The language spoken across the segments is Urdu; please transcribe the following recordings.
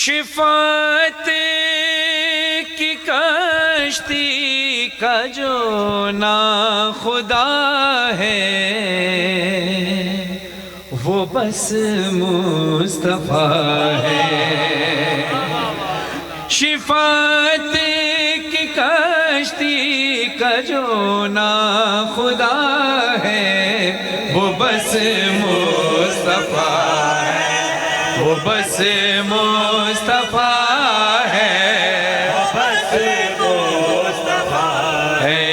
شفاعت کی کشتی کا جو نا خدا ہے وہ بس مصطفیٰ ہے۔ شفاعت کی کشتی کا جو نا خدا ہے وہ بس مصطفیٰ ہے، وہ بس مصطفیٰ ہے، وہ بس مصطفیٰ ہے،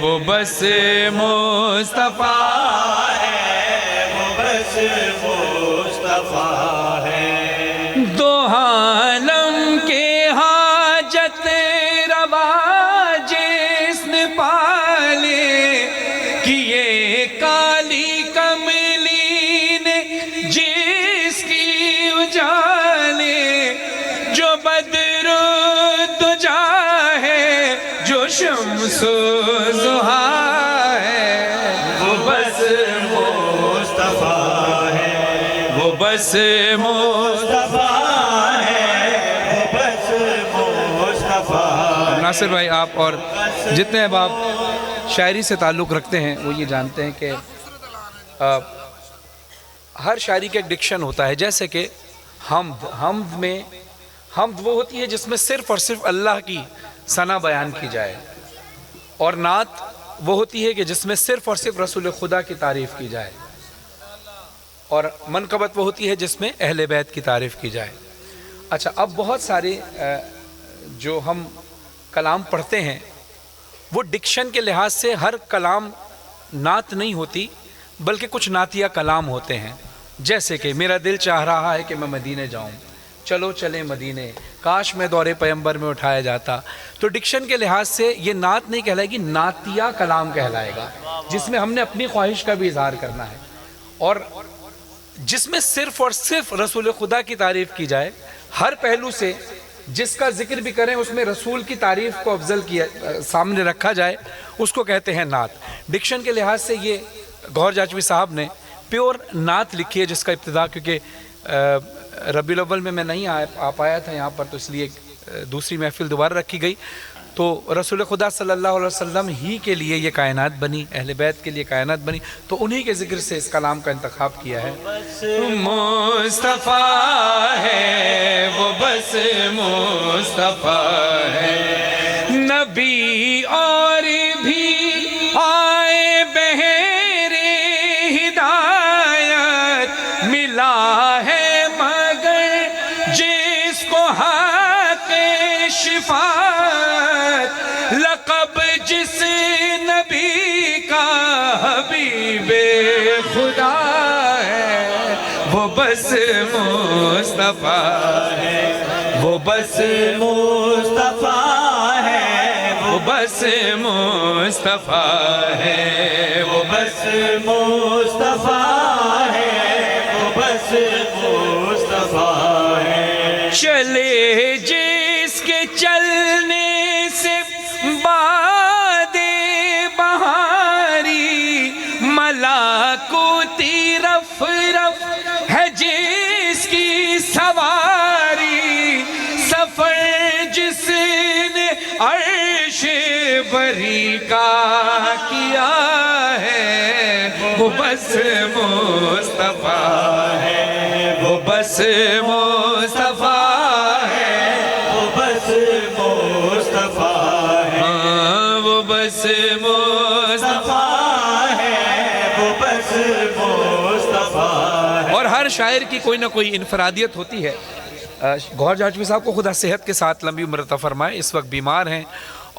وہ بس مصطفیٰ ہے، وہ بس مصطفیٰ ہے۔ دو عالم کے حاجت روا جس نے پالے کیے کالی کملی نے جس کی اجالے، جو بدر دجا ہے جو شمس و ضحیٰ ہے وہ بس مصطفیٰ ہے، وہ بس مصطفیٰ ہے، وہ بس مصطفیٰ۔ ناصر بھائی آپ اور جتنے احباب شاعری سے تعلق رکھتے ہیں وہ یہ جانتے ہیں کہ ہر شاعری کا ایک ڈکشن ہوتا ہے، جیسے کہ حمد وہ ہوتی ہے جس میں صرف اور صرف اللہ کی ثنا بیان کی جائے، اور نعت وہ ہوتی ہے کہ جس میں صرف اور صرف رسول خدا کی تعریف کی جائے، اور منقبت وہ ہوتی ہے جس میں اہل بیت کی تعریف کی جائے۔ اچھا، اب بہت سارے جو ہم کلام پڑھتے ہیں وہ ڈکشن کے لحاظ سے ہر کلام نعت نہیں ہوتی بلکہ کچھ نعتیہ کلام ہوتے ہیں، جیسے کہ میرا دل چاہ رہا ہے کہ میں مدینے جاؤں، چلو چلیں مدینے، کاش میں دور پیمبر میں اٹھایا جاتا۔ تو ڈکشن کے لحاظ سے یہ نعت نہیں کہلائے گی، نعتیہ کلام کہلائے گا، جس میں ہم نے اپنی خواہش کا بھی اظہار کرنا ہے، اور جس میں صرف اور صرف رسول خدا کی تعریف کی جائے، ہر پہلو سے جس کا ذکر بھی کریں اس میں رسول کی تعریف کو افضل کیا سامنے رکھا جائے، اس کو کہتے ہیں نعت۔ ڈکشن کے لحاظ سے یہ گوہر جاجوی صاحب نے پیور نعت لکھی ہے، جس کا ابتدا کیونکہ ربیع الاول میں نہیں آ پایا تھا یہاں پر، تو اس لیے دوسری محفل دوبارہ رکھی گئی، تو رسول خدا صلی اللہ علیہ وسلم ہی کے لیے یہ کائنات بنی، اہل بیت کے لیے کائنات بنی، تو انہی کے ذکر سے اس کلام کا انتخاب کیا ہے۔ مصطفیٰ ہے، وہ بس مصطفیٰ ہے، نبی اور بھی آئے بہر ہدایت ملا ہے، مگر جس کو حق شفاعت لقب جس نبی کا حبیب خدا ہے وہ بس مصطفیٰ ہے، وہ بس مصطفیٰ ہے، وہ بس مصطفیٰ ہے، وہ بس مصطفیٰ ہے، وہ بس مصطفیٰ ہے۔ چلے جس کے چلنے سے باد بہاری، ملاکوتی رف رف ہے جس کی سواری، سفر جس نے عرش بری کا کیا ہے وہ بس مصطفیٰ ہے، وہ بس مصطفیٰ ہے، وہ بس مصطفیٰ ہے، وہ بس مصطفیٰ ہے، وہ بس مصطفیٰ ہے۔ اور ہر شاعر کی کوئی نہ کوئی انفرادیت ہوتی ہے۔ گوہر جاجوی صاحب کو خدا صحت کے ساتھ لمبی عمر عطا فرمائے، اس وقت بیمار ہیں،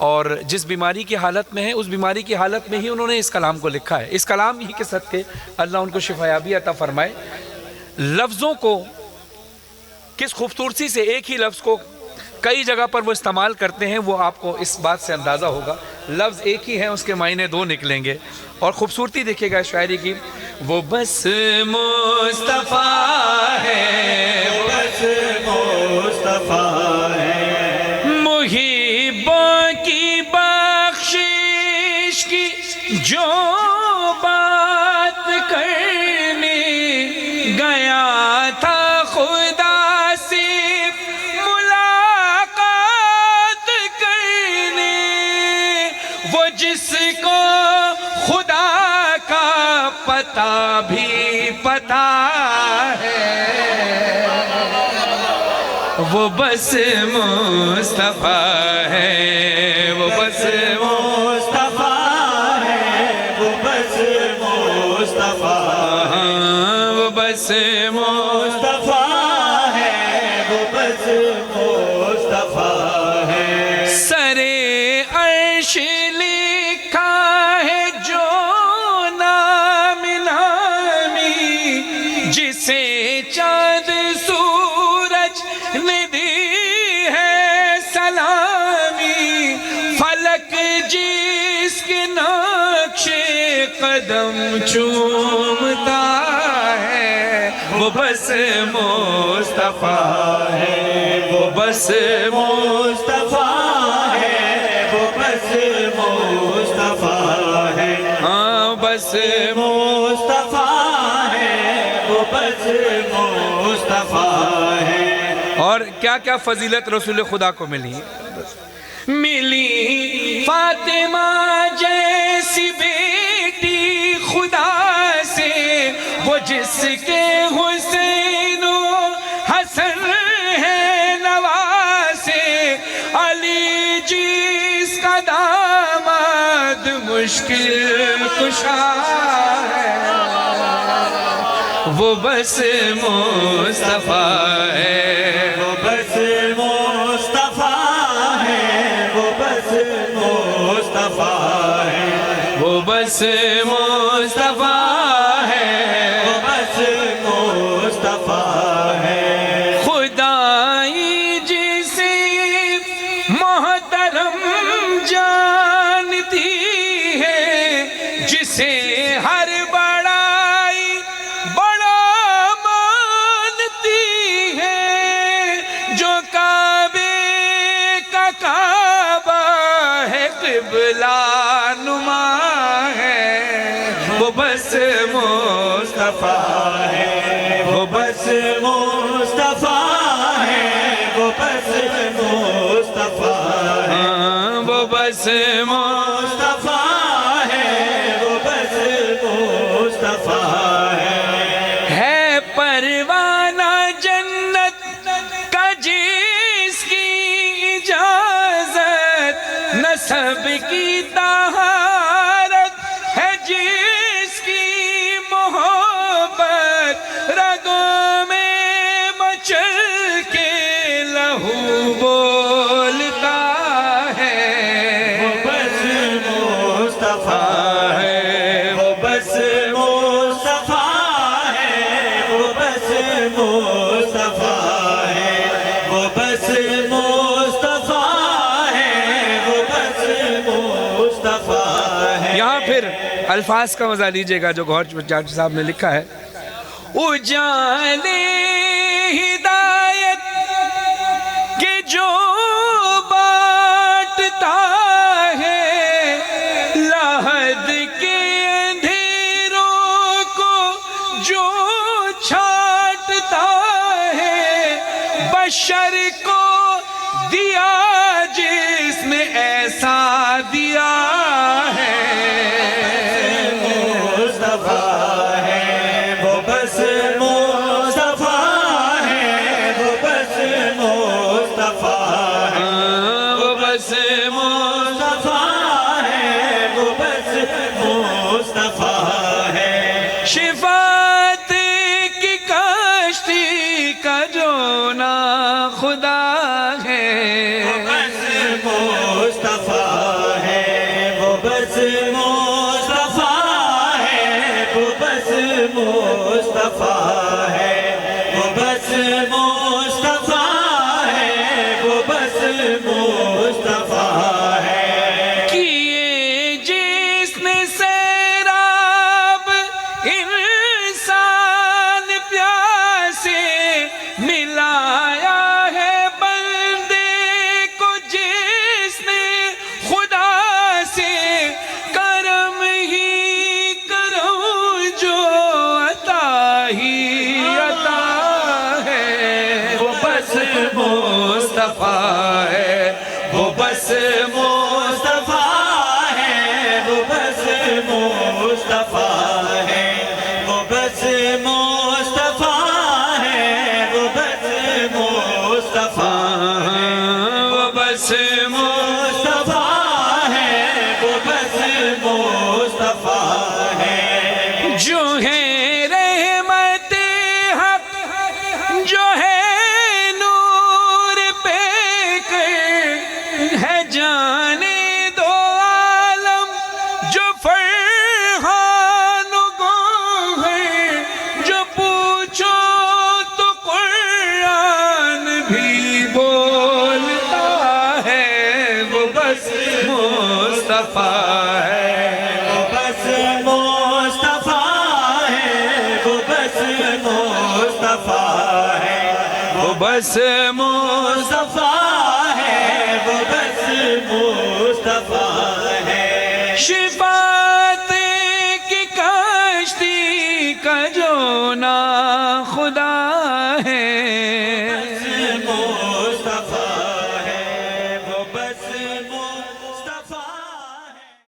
اور جس بیماری کی حالت میں ہے اس بیماری کی حالت میں ہی انہوں نے اس کلام کو لکھا ہے، اس کلام ہی کے صدقے اللہ ان کو شفایابی عطا فرمائے۔ لفظوں کو کس خوبصورتی سے ایک ہی لفظ کو کئی جگہ پر وہ استعمال کرتے ہیں، وہ آپ کو اس بات سے اندازہ ہوگا، لفظ ایک ہی ہیں اس کے معنی دو نکلیں گے، اور خوبصورتی دیکھیے گا شاعری کی، وہ بس مصطفیٰ ہے، وہ بس مصطفیٰ ہے، محبوں کی بخشش کی جو بات کرنے گیا تھا خدا سے عطا بھی پتا ہے، وہ بس مصطفیٰ ہے، وہ بس مصطفیٰ ہے، وہ بس مصطفیٰ ہے، وہ بس مصطفیٰ ہے، وہ بس مصطفیٰ ہے۔ سرے عرش لکھا ہے جو نام نامی، جسے چاند سورج نے دی ہے سلامی، فلک جس کے نقش قدم چومتا ہے، وہ بس مصطفیٰ ہے، وہ بس مصطفیٰ ہے، وہ بس مصطفیٰ ہے، ہاں بس مصطفیٰ ہے، وہ بس مصطفیٰ ہے۔ اور کیا کیا فضیلت رسول خدا کو ملی؟ ملی فاطمہ جیسی بیٹی خدا سے، وہ جس کے حسین و حسن ہے نواسے، علی جس کا داماد مشکل کشا ہے، وہ بس مصطفیٰ ہے، وہ بس مصطفیٰ ہے، وہ بس مصطفیٰ ہے، وہ بس مصطفیٰ ہے، وہ بس مصطفیٰ ہے۔ خدائی جسے محترم جانتی ہے، جسے ہر بڑائی بڑا مانتی ہے، جو کعبے کا کعبہ ہے قبلہ نما ہے، وہ بس مصطفیٰ ہے، وہ بس مصطفیٰ ہے، وہ بس مصطفیٰ ہے، وہ بس مصطفیٰ ہے، وہ بس مصطفیٰ ہے۔ پروانہ جنت کا جس کی اجازت، نسب کی طہارت ہے جس کی محبت، رگوں میں مچل کے لہو بولتا ہے، وہ بس مصطفیٰ ہے، وہ بس مصطفیٰ ہے، وہ بس مصطفیٰ ہے، وہ بس مصطفیٰ ہے، وہ بس مصطفیٰ ہے۔ یہاں پھر الفاظ کا مزہ لیجئے گا جو گوھر چاچا صاحب نے لکھا ہے۔ اجالے ہدایت کے جو بانٹتا ہے، لحد کے اندھیروں کو جو چھانٹتا ہے، بشر کو دیا جس نے ایسا دیا ہے، مصطفیٰ ہے، وہ بس مصطفیٰ ہے، وہ بس مصطفیٰ ہے، وہ بس مصطفیٰ ہے، وہ بس مصطفیٰ ہے۔ شفاعت کی کشتی کا جو نا خدا ہے، بس مصطفیٰ ہے، وہ بس مصطفیٰ ہے، وہ بس مصطفیٰ ہے، وہ بس مصطفیٰ ہے، وہ بس مصطفیٰ ہے۔ کیے جس نے سیراب انسان پیاسے، ملایا ہے بندے کو جس نے خدا سے، کرم ہی کرم جو عطا ہی عطا ہے، وہ بس مصطفیٰ ہے، وہ بس مصطفیٰ ہے، وہ بس مصطفیٰ ہے، مصطفیٰ ہے، وہ بس مصطفیٰ ہے، وہ بس مصطفیٰ ہے، وہ بس مصطفیٰ ہے، وہ بس مصطفیٰ ہے۔ شفاعت کی کشتی کا جو نا خدا